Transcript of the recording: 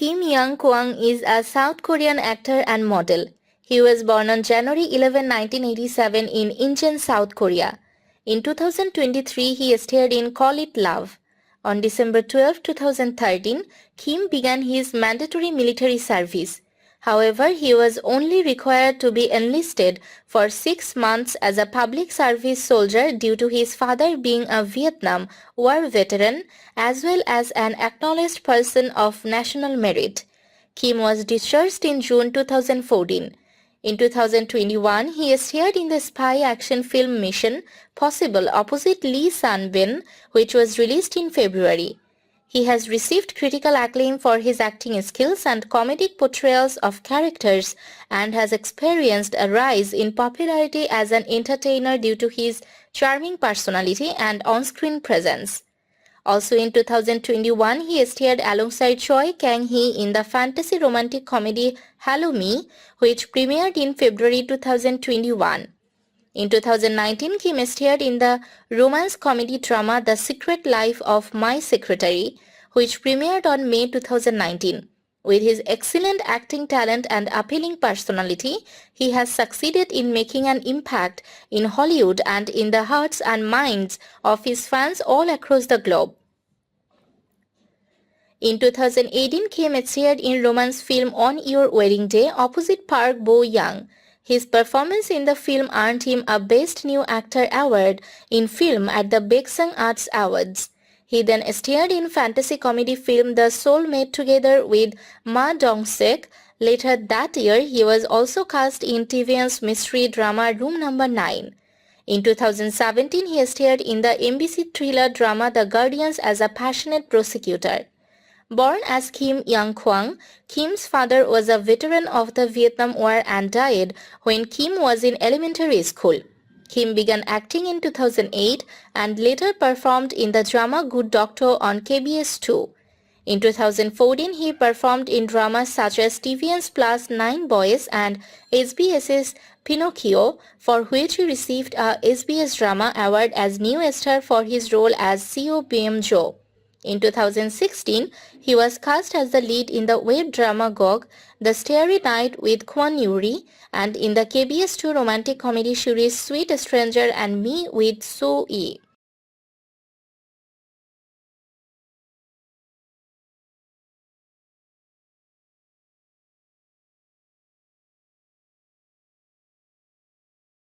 Kim Young-kwang is a South Korean actor and model. He was born on January 11, 1987 in Incheon, South Korea. In 2023, he starred in Call It Love. On December 12, 2013, Kim began his mandatory military service. However, he was only required to be enlisted for 6 months as a public service soldier due to his father being a Vietnam War veteran as well as an acknowledged person of national merit. Kim was discharged in June 2014. In 2021, he starred in the spy action film Mission Possible opposite Lee San-bin, which was released in February. He has received critical acclaim for his acting skills and comedic portrayals of characters and has experienced a rise in popularity as an entertainer due to his charming personality and on-screen presence. Also in 2021, he starred alongside Choi Kang-hee in the fantasy romantic comedy Hello Me, which premiered in February 2021. In 2019, Kim starred in the romance comedy drama The Secret Life of My Secretary, which premiered on May 2019. With his excellent acting talent and appealing personality, he has succeeded in making an impact in Hollywood and in the hearts and minds of his fans all across the globe. In 2018, Kim starred in romance film On Your Wedding Day opposite Park Bo-young. His performance in the film earned him a Best New Actor award in film at the Baeksang Arts Awards. He then starred in fantasy comedy film The Soul Made Together with Ma Dong-seok. Later that year, he was also cast in TVN's mystery drama Room Number 9. In 2017, he starred in the MBC thriller drama The Guardians as a passionate prosecutor. Born as Kim Young-kwang, Kim's father was a veteran of the Vietnam War and died when Kim was in elementary school. Kim began acting in 2008 and later performed in the drama Good Doctor on KBS 2. In 2014, he performed in dramas such as TVN's Plus 9 Boys and SBS's Pinocchio, for which he received a SBS Drama Award as New Star for his role as Co. Biem Jo. In 2016, he was cast as the lead in the web drama Gog, The Starry Night with Kwon Yuri, and in the KBS 2 romantic comedy series Sweet Stranger and Me with Soo Yi.